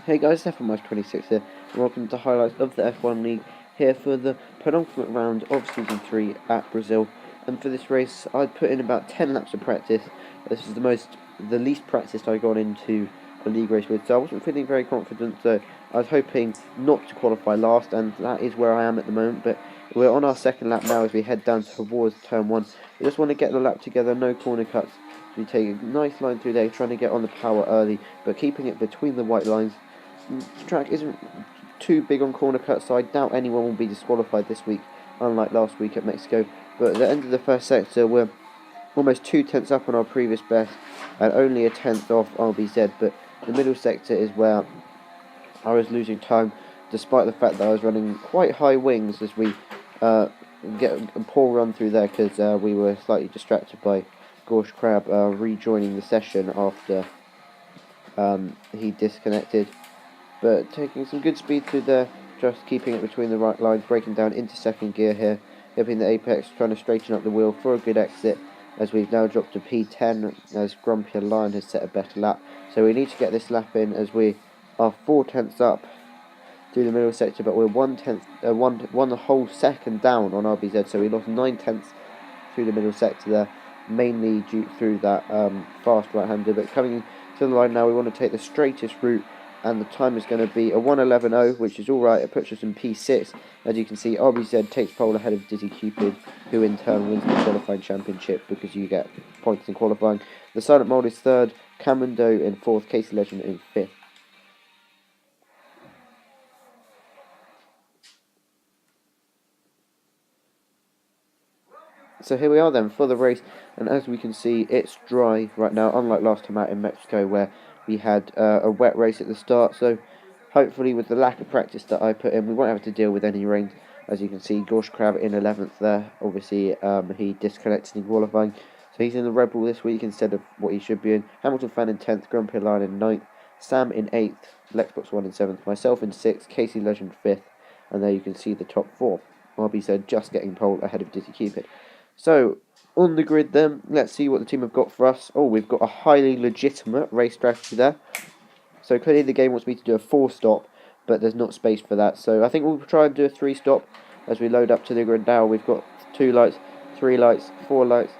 Hey guys, F1-26 here, and welcome to highlights of the F1 League here for the penultimate round of Season 3 at Brazil. And for this race, I'd put in about 10 laps of practice. This is the least practice I got into a league race with, so I wasn't feeling very confident, so I was hoping not to qualify last, and that is where I am at the moment. But we're on our second lap now as we head down towards turn 1. We just want to get the lap together, no corner cuts. We take a nice line through there, trying to get on the power early, but keeping it between the white lines. The track isn't too big on corner cuts, so I doubt anyone will be disqualified this week, unlike last week at Mexico. But at the end of the first sector, we're almost 2 tenths up on our previous best, and only a tenth off RBZ. But the middle sector is where I was losing time, despite the fact that I was running quite high wings as we get a poor run through there, because we were slightly distracted by Gorsh Crab rejoining the session after he disconnected. But taking some good speed through there, just keeping it between the right lines, breaking down into second gear here, hitting the apex, trying to straighten up the wheel for a good exit, as we've now dropped to P10, as Grumpy Lion has set a better lap. So we need to get this lap in, as we are 4 tenths up through the middle sector, but we're 1 whole second down on RBZ, so we lost 9 tenths through the middle sector there, mainly due through that fast right-hander. But coming to the line now, we want to take the straightest route, and the time is going to be a 1:11.0, which is alright. It puts us in P6. As you can see, RBZ takes pole ahead of Dizzy Cupid, who in turn wins the qualifying championship, because you get points in qualifying. The Silent Mold is 3rd, Camundo in 4th, Casey Legend in 5th. So here we are then for the race, and as we can see, it's dry right now, unlike last time out in Mexico where we had a wet race at the start. So hopefully, with the lack of practice that I put in, we won't have to deal with any rain. As you can see, Gorsh Crab in 11th there. Obviously, he disconnected in qualifying, so he's in the Red Bull this week instead of what he should be in. Hamilton Fan in 10th, Grumpy Lion in 9th, Sam in 8th, Lexbox 1 in 7th, myself in 6th, Casey Legend 5th, and there you can see the top 4. RBZ just getting pole ahead of Dizzy Cupid. So, on the grid then, let's see what the team have got for us. Oh, we've got a highly legitimate race strategy there. So clearly the game wants me to do a 4-stop, but there's not space for that. So I think we'll try and do a 3-stop as we load up to the grid now. We've got 2 lights, 3 lights, 4 lights,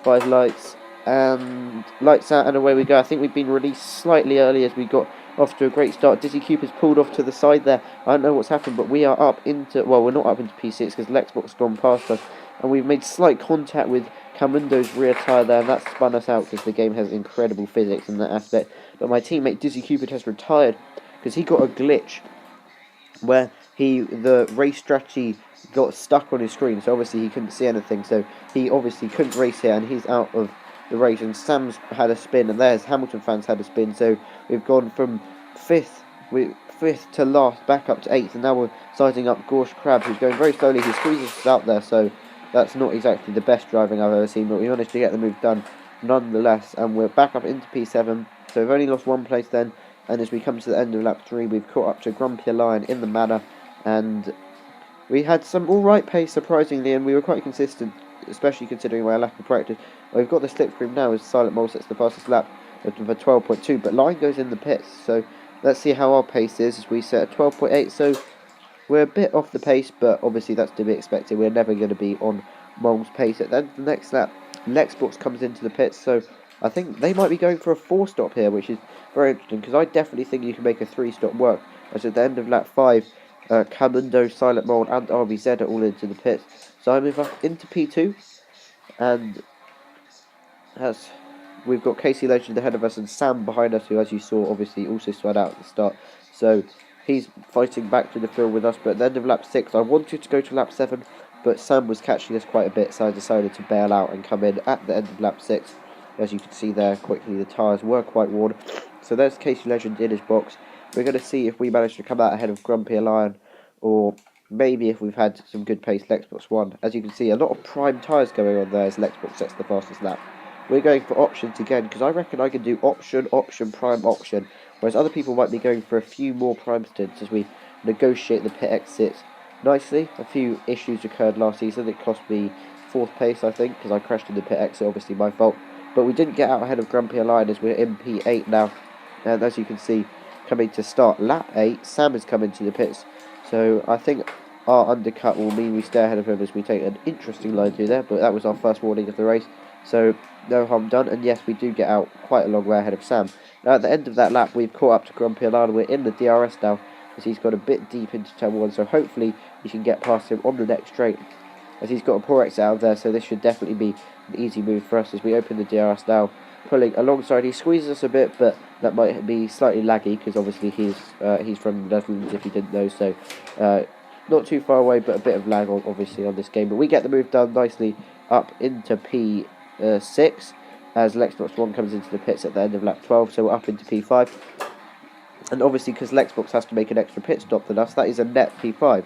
5 lights, and lights out, and away we go. I think we've been released slightly early as we got off to a great start. Dizzy Cupid's pulled off to the side there. I don't know what's happened, but we are up into, well, we're not up into P6 because Lexbox gone past us. And we've made slight contact with Camundo's rear tyre there, and that spun us out because the game has incredible physics in that aspect. But my teammate Dizzy Cupid has retired because he got a glitch where the race strategy got stuck on his screen, so obviously he couldn't see anything, so he obviously couldn't race here, and he's out of the race. And Sam's had a spin, and there's Hamilton Fans had a spin, so we've gone from 5th to last back up to 8th, and now we're sizing up Gorsh Crab, who's going very slowly. He squeezes us out there, so that's not exactly the best driving I've ever seen, but we managed to get the move done nonetheless, and we're back up into P7, so we've only lost 1 place then. And as we come to the end of lap 3, we've caught up to Grumpy Lion in the manor, and we had some alright pace surprisingly, and we were quite consistent, especially considering my lack of practice. We've got the slipstream now as Silent Mole sets the fastest lap for 12.2, but Lion goes in the pits, so let's see how our pace is as we set at 12.8, so we're a bit off the pace, but obviously that's to be expected. We're never going to be on Mole's pace. At the end of the next lap, Lexbox comes into the pits, so I think they might be going for a 4-stop here, which is very interesting, because I definitely think you can make a 3-stop work. As at the end of lap 5, Camundo, Silent Mold, and RBZ are all into the pits. So I move up into P2, and as we've got Casey Legend ahead of us and Sam behind us, who, as you saw, obviously also sweat out at the start. So he's fighting back to the field with us, but at the end of lap 6, I wanted to go to lap 7, but Sam was catching us quite a bit, so I decided to bail out and come in at the end of lap 6. As you can see there, quickly the tyres were quite worn. So there's Casey Legend in his box. We're going to see if we manage to come out ahead of Grumpy Lion, or maybe if we've had some good pace Lexbox 1. As you can see, a lot of prime tyres going on there as Lexbox sets the fastest lap. We're going for options again, because I reckon I can do option, prime, option, whereas other people might be going for a few more prime stints as we negotiate the pit exits nicely. A few issues occurred last season. It cost me 4th place, I think, because I crashed in the pit exit, obviously my fault. But we didn't get out ahead of Grumpy Lion as we're in P8 now. And as you can see, coming to start lap 8. Sam is coming to the pits. So I think our undercut will mean we stay ahead of him as we take an interesting line through there. But that was our first warning of the race. So no harm done. And yes, we do get out quite a long way ahead of Sam. Now at the end of that lap, we've caught up to Grumpy Alana. We're in the DRS now, as he's got a bit deep into turn 1. So hopefully we can get past him on the next straight, as he's got a poor exit out of there. So this should definitely be an easy move for us as we open the DRS now. Pulling alongside, he squeezes us a bit, but that might be slightly laggy because obviously he's from the Netherlands, if you didn't know. So not too far away, but a bit of lag obviously on this game. But we get the move done nicely up into P6 as Lexbox 1 comes into the pits at the end of lap 12. So we're up into P5, and obviously because Lexbox has to make an extra pit stop than us, that is a net P5.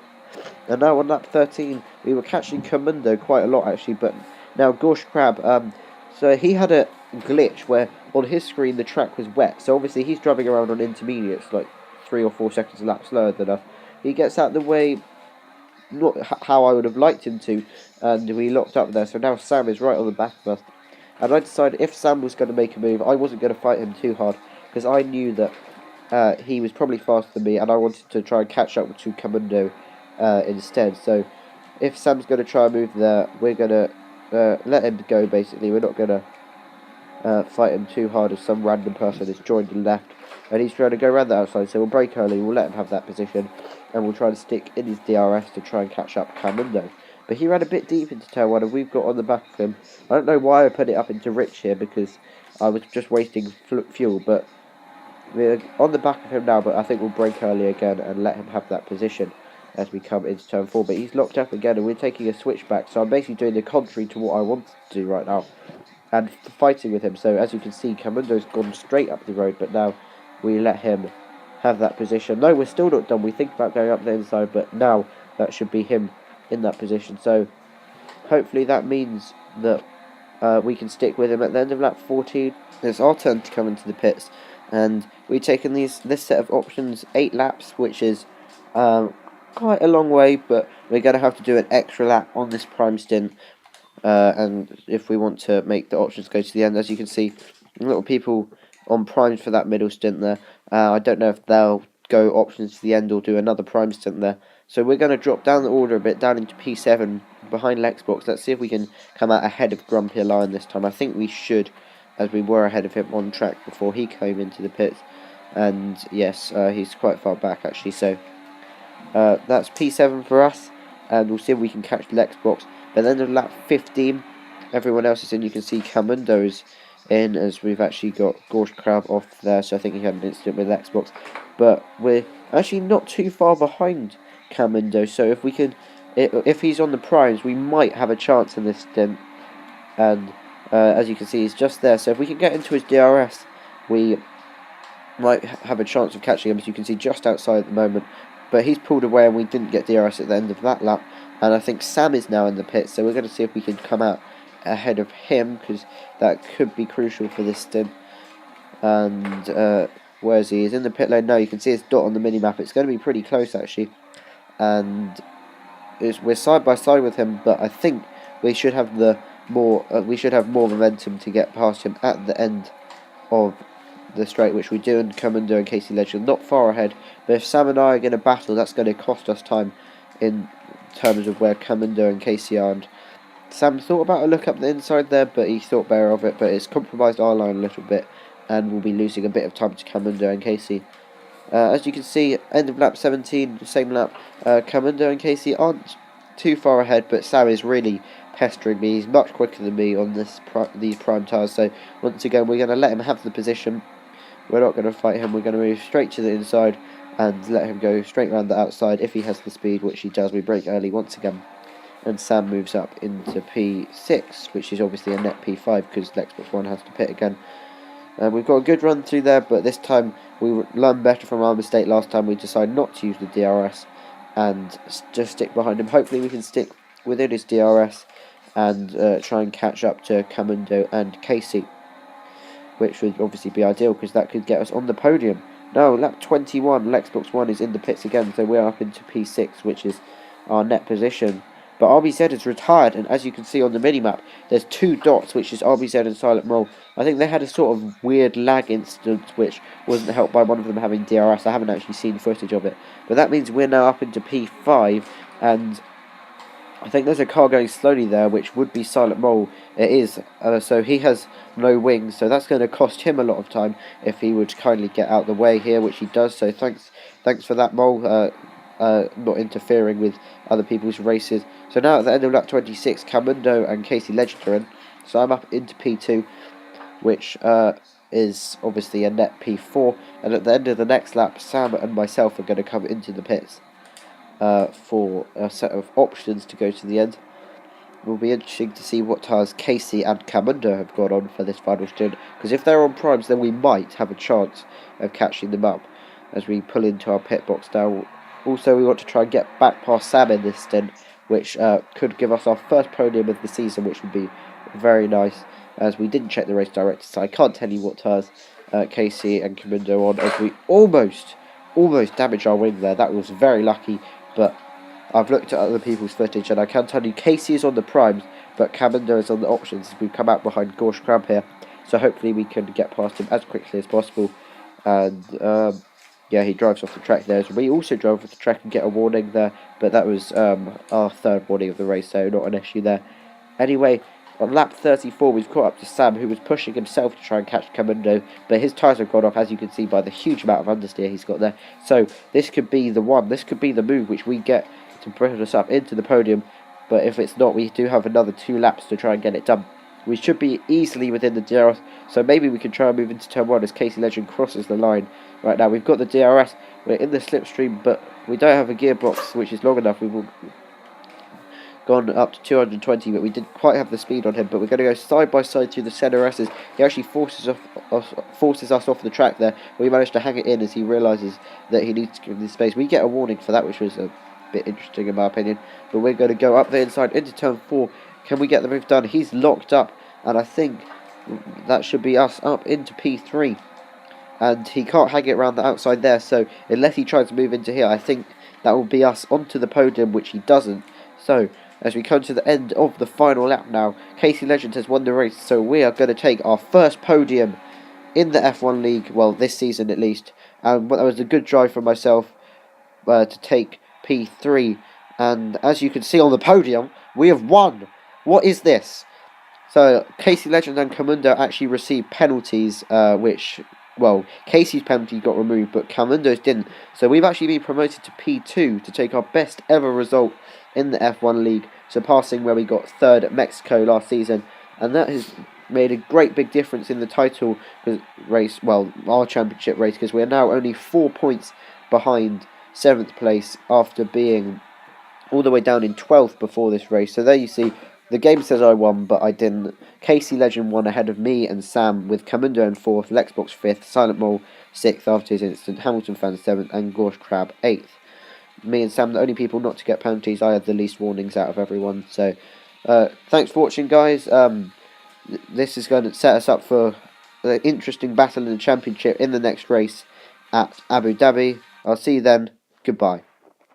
And now on lap 13, we were catching Commando quite a lot actually, but now Gorsh Crab, so he had a glitch where on his screen the track was wet, so obviously he's driving around on intermediates like 3 or 4 seconds a lap slower than us. He gets out of the way, not how I would have liked him to, and we locked up there. So now Sam is right on the back of us, and I decided if Sam was going to make a move, I wasn't going to fight him too hard because I knew that he was probably faster than me, and I wanted to try and catch up to Commando instead. So if Sam's going to try a move there, we're going to let him go basically. We're not going to fight him too hard as some random person has joined the left and he's trying to go around the outside. So we'll brake early, we'll let him have that position, and we'll try to stick in his DRS to try and catch up Commando. But he ran a bit deep into turn 1 and we've got on the back of him. I don't know why I put it up into Rich here because I was just wasting fuel, but we're on the back of him now. But I think we'll brake early again and let him have that position as we come into turn 4. But he's locked up again and we're taking a switchback, so I'm basically doing the contrary to what I want to do right now and fighting with him. So as you can see, Commando's gone straight up the road, but now we let him have that position. No, we're still not done. We think about going up the inside, but now that should be him in that position. So hopefully that means that we can stick with him at the end of lap 14. It's our turn to come into the pits, and we've taken this set of options 8 laps, which is quite a long way, but we're going to have to do an extra lap on this prime stint, and if we want to make the options go to the end. As you can see, a lot of people on primes for that middle stint there. I don't know if they'll go options to the end or do another prime stint there. So we're going to drop down the order a bit, down into P7 behind Lexbox. Let's see if we can come out ahead of Grumpy Lion this time. I think we should, as we were ahead of him on track before he came into the pits. And yes, he's quite far back actually. So that's P7 for us, and we'll see if we can catch Lexbox. But then at lap 15, everyone else is in. You can see Commando's in, as we've actually got Gorsh Crab off there, so I think he had an incident with Xbox. But we're actually not too far behind Commando, so if we can, if he's on the primes, we might have a chance in this stint. And as you can see, he's just there, so if we can get into his DRS, we might have a chance of catching him, as you can see just outside at the moment. But he's pulled away and we didn't get DRS at the end of that lap, and I think Sam is now in the pit, so we're going to see if we can come out ahead of him, because that could be crucial for this stint. And where is he? He's in the pit lane now. You can see his dot on the mini-map. It's going to be pretty close actually, and we're side by side with him, but I think we should have more momentum to get past him at the end of the straight, which we do, and Commando and Casey Ledger not far ahead. But if Sam and I are going to battle, that's going to cost us time in terms of where Commando and Casey are. And Sam thought about a look up the inside there, but he thought better of it, but it's compromised our line a little bit, and we'll be losing a bit of time to Commando and Casey. As you can see, end of lap 17, same lap, Commando and Casey aren't too far ahead, but Sam is really pestering me. He's much quicker than me on these prime tyres, so once again we're going to let him have the position. We're not going to fight him, we're going to move straight to the inside and let him go straight around the outside if he has the speed, which he does. We brake early once again, and Sam moves up into P6, which is obviously a net P5 because Lexbox 1 has to pit again. We've got a good run through there, but this time we learned better from our mistake last time. We decided not to use the DRS and just stick behind him. Hopefully we can stick within his DRS and try and catch up to Commando and Casey, which would obviously be ideal because that could get us on the podium. Now, lap 21, Lexbox 1 is in the pits again, so we're up into P6, which is our net position. But RBZ is retired, and as you can see on the minimap, there's 2 dots, which is RBZ and Silent Mole. I think they had a sort of weird lag incident, which wasn't helped by one of them having DRS. I haven't actually seen footage of it. But that means we're now up into P5, and I think there's a car going slowly there, which would be Silent Mole. It is, so he has no wings, so that's going to cost him a lot of time if he would kindly get out the way here, which he does. So thanks for that, Mole, not interfering with other people's races. So now at the end of lap 26, Camundo and Casey Legend are in. So I'm up into P2, which is obviously a net P4. And at the end of the next lap, Sam and myself are going to come into the pits for a set of options to go to the end. It will be interesting to see what tyres Casey and Camundo have got on for this final stint, because if they're on primes, then we might have a chance of catching them up as we pull into our pit box now. Also, we want to try and get back past Sam in this stint, which could give us our first podium of the season, which would be very nice, as we didn't check the race director, so I can't tell you what tyres Casey and Camundo on, as we almost damaged our wing there. That was very lucky, but I've looked at other people's footage, and I can tell you Casey is on the primes, but Camundo is on the options as we come out behind Gorsh Crab here. So hopefully we can get past him as quickly as possible. And yeah, he drives off the track there. So we also drove off the track and get a warning there, but that was our third warning of the race, so not an issue there. Anyway, on lap 34, we've caught up to Sam, who was pushing himself to try and catch Camundo, but his tyres have gone off, as you can see by the huge amount of understeer he's got there. So this could be the one, this could be the move which we get to bring us up into the podium, but if it's not, we do have another 2 laps to try and get it done. We should be easily within the DRS, so maybe we can try and move into turn 1 as Casey Legend crosses the line. Right now, we've got the DRS, we're in the slipstream, but we don't have a gearbox which is long enough. We've gone up to 220, but we didn't quite have the speed on him. But we're going to go side by side through the centre S's. He actually forces us off the track there. We managed to hang it in as he realises that he needs to give this space. We get a warning for that, which was a bit interesting in my opinion. But we're going to go up the inside into turn 4. Can we get the move done? He's locked up, and I think that should be us up into P3. And he can't hang it around the outside there, so unless he tries to move into here, I think that will be us onto the podium, which he doesn't. So as we come to the end of the final lap now, Casey Legend has won the race, so we are going to take our first podium in the F1 League, well, this season at least. And that was a good drive for myself to take P3. And as you can see on the podium, we have won. What is this? So Casey Legend and Camundo actually received penalties, which, well, Casey's penalty got removed, but Camundo's didn't. So we've actually been promoted to P2 to take our best ever result in the F1 League, surpassing where we got 3rd at Mexico last season. And that has made a great big difference in the title race, well, our championship race, because we're now only 4 points behind 7th place after being all the way down in 12th before this race. So there you see, the game says I won, but I didn't. Casey Legend won ahead of me and Sam, with Camundo in 4th, Lexbox 5th, Silent Mole 6th after his incident, Hamilton Fan 7th, and Gorsh Crab 8th. Me and Sam, the only people not to get penalties. I had the least warnings out of everyone. So thanks for watching, guys. This is going to set us up for an interesting battle in the championship in the next race at Abu Dhabi. I'll see you then. Goodbye.